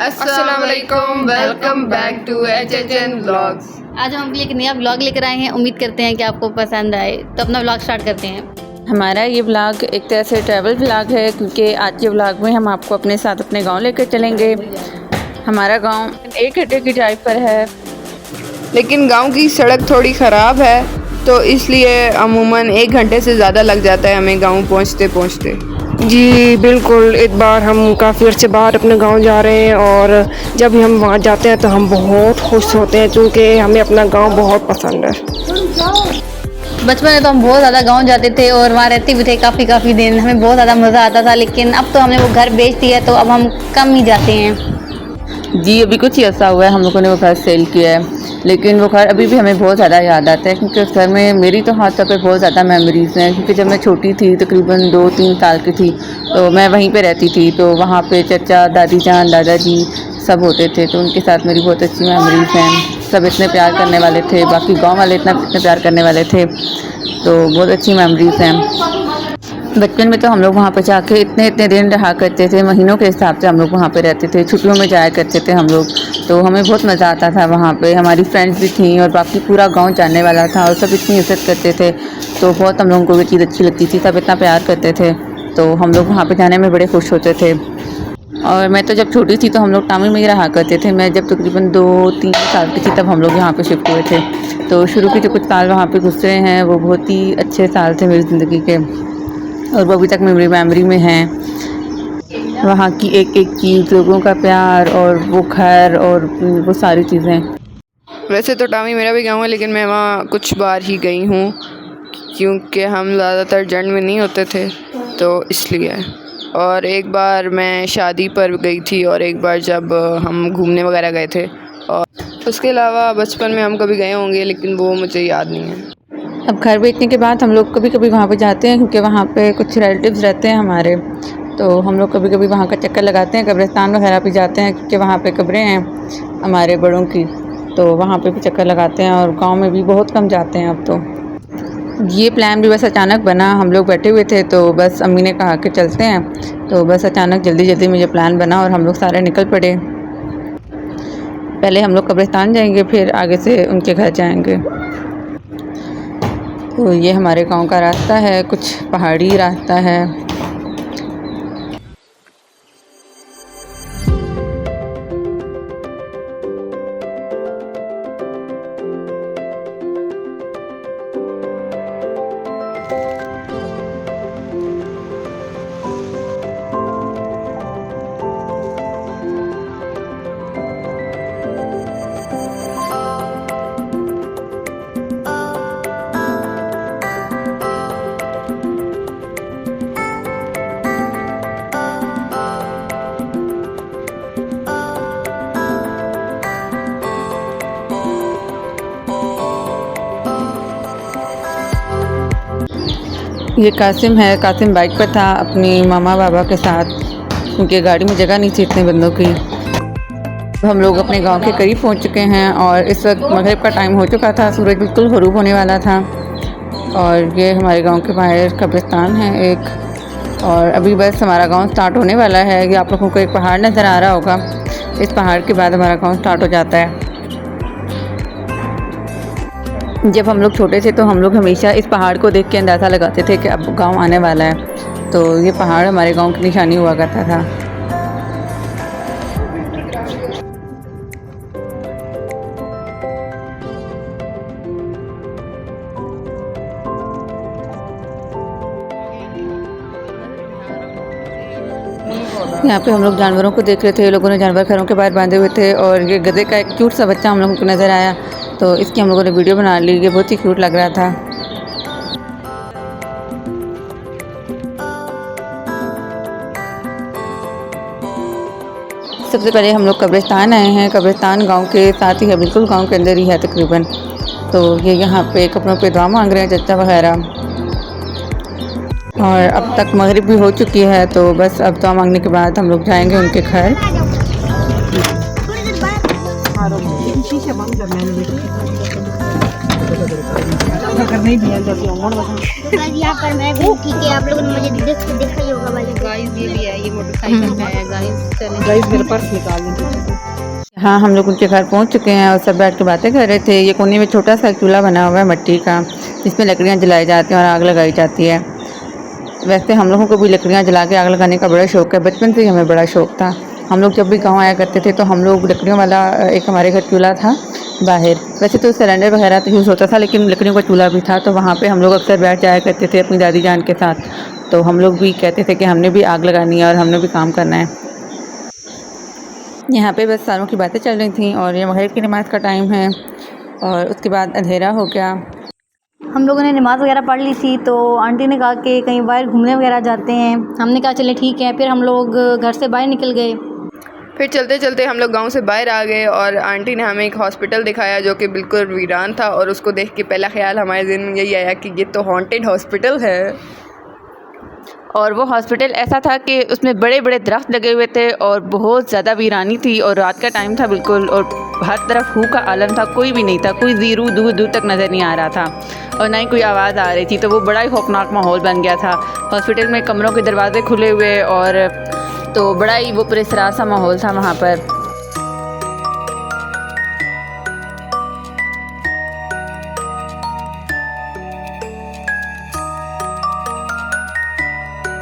अस्सलाम वालेकुम, welcome back to HHN vlogs. आज हम एक नया व्लॉग लेकर आए हैं। उम्मीद करते हैं कि आपको पसंद आए। तो अपना व्लॉग स्टार्ट करते हैं। हमारा ये व्लॉग एक तरह से ट्रैवल व्लॉग है, क्योंकि आज के व्लॉग में हम आपको अपने साथ अपने गांव लेकर चलेंगे। हमारा गांव 1 घंटे की ड्राइव पर है, लेकिन गांव की सड़क थोड़ी ख़राब है, तो इसलिए अमूमन 1 घंटे से ज़्यादा लग जाता है हमें गांव पहुंचते पहुंचते। जी बिल्कुल, इस बार हम काफ़ी अर्से बाद अपने गांव जा रहे हैं और जब भी हम वहाँ जाते हैं तो हम बहुत खुश होते हैं, क्योंकि हमें अपना गांव बहुत पसंद है। बचपन में तो हम बहुत ज़्यादा गांव जाते थे और वहाँ रहते भी थे काफ़ी दिन। हमें बहुत ज़्यादा मज़ा आता था, लेकिन अब तो हमने वो घर बेच दिया, तो अब हम कम ही जाते हैं। जी अभी कुछ ही ऐसा हुआ है, हम लोगों ने वो घर सेल किया है, लेकिन वो घर अभी भी हमें बहुत ज़्यादा याद आता है, क्योंकि उस घर में मेरी तो हाथ तक पे बहुत ज़्यादा मेमोरीज़ हैं। क्योंकि जब मैं छोटी थी, तकरीबन 2-3 साल की थी, तो मैं वहीं पे रहती थी। तो वहाँ पे चाचा, दादी जान, दादाजी सब होते थे, तो उनके साथ मेरी बहुत अच्छी मेमोरीज़ हैं। सब इतने प्यार करने वाले थे, बाकी गाँव वाले इतने प्यार करने वाले थे, तो बहुत अच्छी मेमोरीज़ हैं। बचपन में तो हम लोग वहाँ पर जाके इतने दिन रहा करते थे, महीनों के हिसाब से हम लोग वहाँ पे रहते थे। छुट्टियों में जाया करते थे हम लोग, तो हमें बहुत मज़ा आता था वहाँ पे। हमारी फ्रेंड्स भी थी और बाकी पूरा गांव जानने वाला था, और सब इतनी इज्जत करते थे, तो बहुत हम लोगों को ये चीज़ अच्छी लगती थी। सब इतना प्यार करते थे, तो हम लोग वहाँ पर जाने में बड़े खुश होते थे। और मैं तो जब छोटी थी तो हम लोग टामी में ही रहा करते थे। मैं जब तकरीबन 2-3 साल की थी, तब हम लोग यहाँ पे शिफ्ट हुए थे। तो शुरू के जो कुछ साल वहाँ पे गुजरे हैं, वो बहुत ही अच्छे साल थे मेरी ज़िंदगी के, और वो अभी तक मेरी मेमोरी में हैं। वहाँ की एक चीज़, लोगों का प्यार, और वो घर, और वो सारी चीज़ें। वैसे तो टामी मेरा भी गांव है, लेकिन मैं वहाँ कुछ बार ही गई हूँ, क्योंकि हम ज़्यादातर जंड में नहीं होते थे, तो इसलिए। और एक बार मैं शादी पर गई थी, और एक बार जब हम घूमने वगैरह गए थे, और उसके अलावा बचपन में हम कभी गए होंगे, लेकिन वो मुझे याद नहीं है। अब घर बेचने के बाद हम लोग कभी कभी वहाँ पे जाते हैं, क्योंकि वहाँ पे कुछ रिलेटिव्स रहते हैं हमारे, तो हम लोग कभी कभी वहाँ का चक्कर लगाते हैं। कब्रिस्तान वगैरह भी जाते हैं, क्योंकि वहाँ पे कब्रें हैं हमारे बड़ों की, तो वहाँ पे भी चक्कर लगाते हैं। और गांव में भी बहुत कम जाते हैं अब तो। ये प्लान भी बस अचानक बना, हम लोग बैठे हुए थे, तो बस अम्मी ने कहा कि चलते हैं, तो बस अचानक जल्दी में ये प्लान बना और हम लोग सारे निकल पड़े। पहले हम लोग कब्रिस्तान जाएंगे, फिर आगे से उनके घर जाएंगे। तो ये हमारे गांव का रास्ता है, कुछ पहाड़ी रास्ता है। ये कासिम है, कासिम बाइक पर था अपनी मामा बाबा के साथ, क्योंकि गाड़ी में जगह नहीं थी इतने बंदों की। हम लोग अपने गांव के करीब पहुंच चुके हैं, और इस वक्त मगरिब का टाइम हो चुका था, सूरज बिल्कुल ग़ुरूब होने वाला था। और ये हमारे गांव के बाहर कब्रिस्तान है एक, और अभी बस हमारा गांव स्टार्ट होने वाला है। ये आप लोगों को एक पहाड़ नज़र आ रहा होगा, इस पहाड़ के बाद हमारा गाँव स्टार्ट हो जाता है। जब हम लोग छोटे थे, तो हम लोग हमेशा इस पहाड़ को देख के अंदाज़ा लगाते थे कि अब गांव आने वाला है। तो ये पहाड़ हमारे गांव की निशानी हुआ करता था। यहाँ पे हम लोग जानवरों को देख रहे थे। लोगों ने जानवर घरों के बाहर बांधे हुए थे, और ये गधे का एक क्यूट सा बच्चा हम लोगों को नज़र आया, तो इसकी हम लोगों ने वीडियो बना ली। ये बहुत ही क्यूट लग रहा था। सबसे पहले हम लोग कब्रिस्तान आए हैं। कब्रिस्तान गांव के साथ ही है, बिल्कुल गांव के अंदर ही है तकरीबन। तो ये यहाँ पे कपड़ों पे दुआ मांग रहे हैं चाचा वगैरह। और अब तक मगरिब भी हो चुकी है, तो बस अब दुआ मांगने के बाद हम लोग जाएंगे उनके घर। गाइस यहाँ पर मैं भी ठीक है, आप लोगों ने मुझे देखा ही होगा भाई। गाइस ये भी है, ये मोटरसाइकिल पे है गाइस। चलें गाइस मेरे पर्स निकाल दें। हाँ, हम लोग उनके घर पहुंच चुके हैं और सब बैठ के बातें कर रहे थे। ये कोने में छोटा सा चूल्हा बना हुआ है मिट्टी का, जिसमें लकड़ियाँ जलाई जाती हैं और आग लगाई जाती है। वैसे हम लोगों को भी लकड़ियाँ जला के आग लगाने का बड़ा शौक़ है, बचपन से ही हमें बड़ा शौक़ था। हम लोग जब भी गाँव आया करते थे तो हम लोग लकड़ियों वाला एक हमारे घर चूल्हा था बाहर। वैसे तो सिलेंडर वगैरह तो यूज़ होता था, लेकिन लकड़ियों का चूल्हा भी था, तो वहाँ पे हम लोग अक्सर बैठ जाया करते थे अपनी दादी जान के साथ। तो हम लोग भी कहते थे कि हमने भी आग लगानी है और हमने भी काम करना है। यहाँ पे बस सालों की बातें चल रही थी और ये मगरिब की नमाज़ का टाइम है और उसके बाद अंधेरा हो गया। हम लोगों ने नमाज़ वगैरह पढ़ ली थी, तो आंटी ने कहा कि कहीं बाहर घूमने वगैरह जाते हैं। हमने कहा चले ठीक है। फिर हम लोग घर से बाहर निकल गए। फिर चलते चलते हम लोग गांव से बाहर आ गए और आंटी ने हमें एक हॉस्पिटल दिखाया जो कि बिल्कुल वीरान था, और उसको देख के पहला ख्याल हमारे दिल में यही आया कि ये तो हॉन्टेड हॉस्पिटल है। और वो हॉस्पिटल ऐसा था कि उसमें बड़े बड़े दरख्त लगे हुए थे और बहुत ज़्यादा वीरानी थी और रात का टाइम था बिल्कुल, और हर तरफ हू का आलम था, कोई भी नहीं था, कोई ज़ीरू दूर दूर तक नज़र नहीं आ रहा था और ना ही कोई आवाज़ आ रही थी। तो वो बड़ा ही खौफनाक माहौल बन गया था। हॉस्पिटल में कमरों के दरवाजे खुले हुए और तो बड़ा ही वो पुरस्रार सा माहौल था वहाँ पर।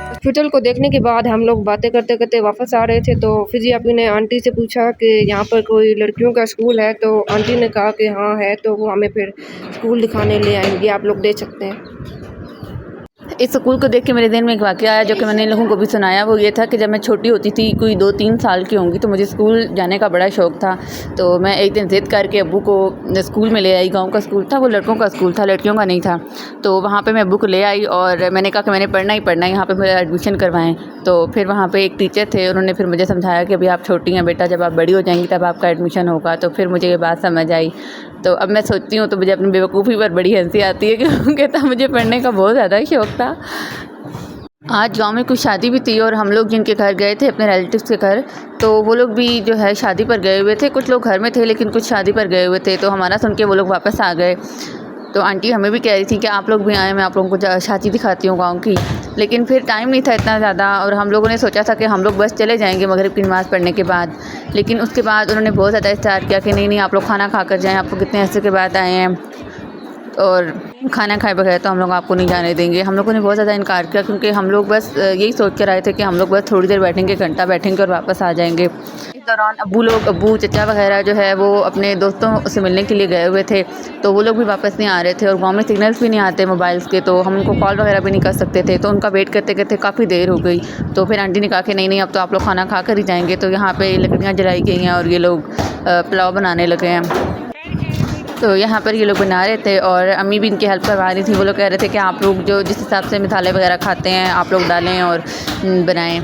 हॉस्पिटल को देखने के बाद हम लोग बातें करते करते वापस आ रहे थे, तो फिजी आपी ने आंटी से पूछा कि यहाँ पर कोई लड़कियों का स्कूल है, तो आंटी ने कहा कि हाँ है, तो वो हमें फिर स्कूल दिखाने ले आएंगे, आप लोग देख सकते हैं। इस स्कूल को देख के मेरे दिल में एक वाक़या आया जो कि मैंने लोगों को भी सुनाया। वो ये था कि जब मैं छोटी होती थी, कोई 2-3 साल की होंगी, तो मुझे स्कूल जाने का बड़ा शौक़ था। तो मैं एक दिन ज़िद करके अब्बू को स्कूल में ले आई। गांव का स्कूल था, वो लड़कों का स्कूल था, लड़कियों का नहीं था। तो वहाँ पे मैं अब्बू को ले आई और मैंने कहा कि मैंने पढ़ना ही पढ़ना है, यहाँ पे मेरा एडमिशन करवाएं। तो फिर वहाँ पे एक टीचर थे, उन्होंने फिर मुझे समझाया कि अभी आप छोटी हैं बेटा, जब आप बड़ी हो जाएंगी तब आपका एडमिशन होगा। तो फिर मुझे ये बात समझ आई। तो अब मैं सोचती हूँ तो मुझे अपनी बेवकूफ़ी पर बड़ी हंसी आती है, क्योंकि था मुझे पढ़ने का बहुत ज़्यादा शौक़ था। आज गांव में कुछ शादी भी थी और हम लोग जिनके घर गए थे अपने रिलेटिव्स के घर, तो वो लोग भी जो है शादी पर गए हुए थे। कुछ लोग घर में थे लेकिन कुछ शादी पर गए हुए थे। तो हमारा सुन के वो लोग वापस आ गए। तो आंटी हमें भी कह रही थी कि आप लोग भी आए, मैं आप लोगों को शादी दिखाती हूँ गाँव की। लेकिन फिर टाइम नहीं था इतना ज़्यादा और हम लोगों ने सोचा था कि हम लोग बस चले जाएंगे मगरिब की नमाज़ पढ़ने के बाद। लेकिन उसके बाद उन्होंने बहुत ज़्यादा इस्तार किया कि नहीं आप लोग खाना खा कर जाएँ, आप लोग कितने अर्से के बाद आए हैं और खाना खाए बगैर तो हम लोग आपको नहीं जाने देंगे। हम लोगों ने बहुत ज़्यादा इनकार किया, क्योंकि हम लोग बस यही सोच कर आए थे कि हम लोग बस थोड़ी देर बैठेंगे, घंटा बैठेंगे और वापस आ जाएंगे। इस दौरान अब्बू चचा वगैरह जो है वो अपने दोस्तों से मिलने के लिए गए हुए थे, तो वो लोग भी वापस नहीं आ रहे थे और गांव में सिग्नल्स भी नहीं आते मोबाइल्स के, तो हम उनको कॉल वगैरह भी नहीं कर सकते थे। तो उनका वेट करते करते काफ़ी देर हो गई। तो फिर आंटी ने कहा कि नहीं अब तो आप लोग खाना खा कर ही जाएंगे। तो यहाँ पर लकड़ियाँ जलाई गई हैं और ये लोग पुलाव बनाने लगे हैं। तो यहाँ पर ये लोग बना रहे थे और अम्मी भी इनकी हेल्प करवा रही थी। वो लोग कह रहे थे कि आप लोग जो जिस हिसाब से मिसाले वगैरह खाते हैं आप लोग डालें और बनाएं।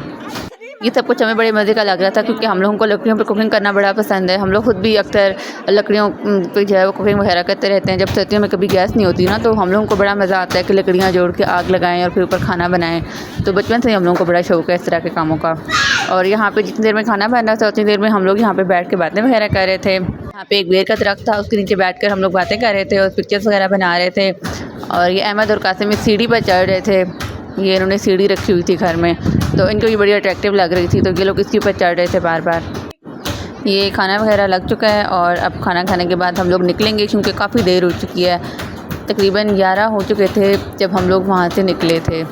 ये सब कुछ हमें बड़े मज़े का लग रहा था, क्योंकि हम लोगों को लकड़ियों पर कुकिंग करना बड़ा पसंद है। हम लोग खुद भी अक्सर लकड़ियों पर जो है वो कुकिंग वगैरह करते रहते हैं। जब सर्दियों में कभी गैस नहीं होती ना, तो हम लोगों को बड़ा मज़ा आता है कि लकड़ियाँ जोड़ के आग लगाएं और फिर ऊपर खाना बनाएं। तो बचपन से ही हम लोगों को बड़ा शौक़ है इस तरह के कामों का। और यहाँ पे जितनी देर में खाना बन रहा था उतनी देर में हम लोग यहाँ पे बैठ के बातें वगैरह कर रहे थे। यहाँ पे एक बेर का दरख्त था, उसके नीचे बैठकर हम लोग बातें कर रहे थे और पिक्चर्स वगैरह बना रहे थे। और ये अहमद और कासिम इस सीढ़ी पर चढ़ रहे थे। ये इन्होंने सीढ़ी रखी हुई थी घर में, तो इनको ये बड़ी अट्रैक्टिव लग रही थी, तो ये लोग इसके ऊपर चढ़ रहे थे बार बार। ये खाना वगैरह लग चुका है और अब खाना खाने के बाद हम लोग निकलेंगे, क्योंकि काफ़ी देर हो चुकी है। तकरीबन 11 हो चुके थे जब हम लोग वहाँ से निकले थे।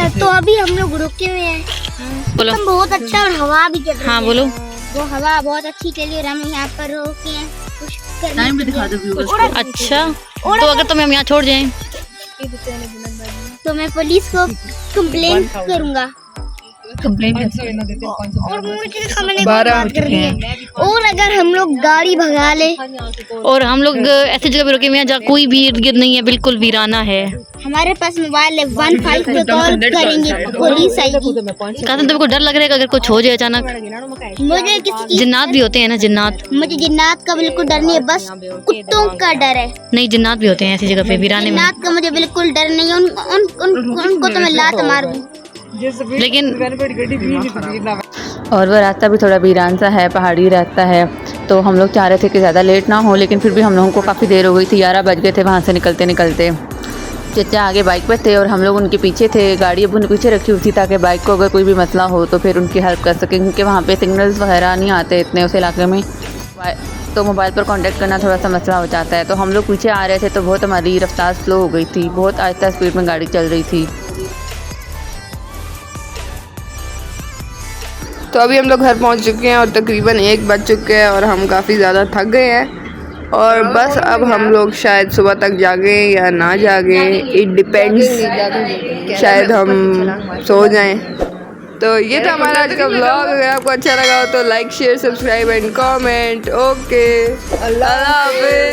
तो अभी हम लोग रुके हुए हैं। बोलो। हम बहुत अच्छा और हवा भी चल रही है। हाँ बोलो। वो हवा बहुत अच्छी चली और हम यहाँ पर रुके हैं। कुछ टाइम भी दिखा दो व्यूअर्स को। अच्छा, तो अगर तुम्हें हम यहाँ छोड़ जाएं तो मैं पुलिस को कंप्लेन करूँगा। कंप्लेन और मुझे सामने बात कर रही है। और अगर हम लोग गाड़ी भगा ले और हम लोग ऐसी जगह पे रुके हुए हैं जहाँ कोई भी इर्द गिर्द नहीं है, बिल्कुल वीराना है। हमारे पास मोबाइल है 15 पे कॉल करेंगे पुलिस आएगी। कासिम तुमको डर लग रहा है कि अगर कुछ हो जाए अचानक? मुझे किसी चीज जिन्नात भी होते हैं ना, जिन्नात? मुझे जिन्नात का बिल्कुल डर नहीं है, बस कुत्तों का डर है। नहीं, जिन्नात भी होते हैं ऐसी जगह पे वीराने में। जिन्नात का मुझे बिल्कुल डर नहीं है। उनको तो मैं लात मार दूं। लेकिन और वो रास्ता भी थोड़ा वीरान सा है, पहाड़ी रास्ता है, तो हम लोग चाह रहे थे कि ज़्यादा लेट ना हो, लेकिन फिर भी हम लोगों को काफ़ी देर हो गई थी। 11 बज गए थे वहाँ से निकलते निकलते। चचा आगे बाइक पर थे और हम लोग उनके पीछे थे। गाड़ी अब उन्हें पीछे रखी हुई थी ताकि बाइक को अगर कोई भी मसला हो तो फिर उनकी हेल्प कर सकें, क्योंकि वहाँ पे सिग्नल्स वगैरह नहीं आते इतने उस इलाके में, तो मोबाइल पर कांटेक्ट करना थोड़ा सा मसला हो जाता है। तो हम लोग पीछे आ रहे थे तो बहुत हमारी रफ्तार स्लो हो गई थी, बहुत आहिस्ता स्पीड में गाड़ी चल रही थी। तो अभी हम लोग घर पहुंच चुके हैं और तकरीबन 1 बज चुके हैं और हम काफ़ी ज़्यादा थक गए हैं और बस अब हम लोग शायद सुबह तक जागे या ना जागे, इट डिपेंड्स, शायद हम सो जाएं। तो ये था हमारा आज का व्लॉग। अगर आपको अच्छा लगा हो तो like share subscribe and comment. Okay, अल्लाह हाफिज़।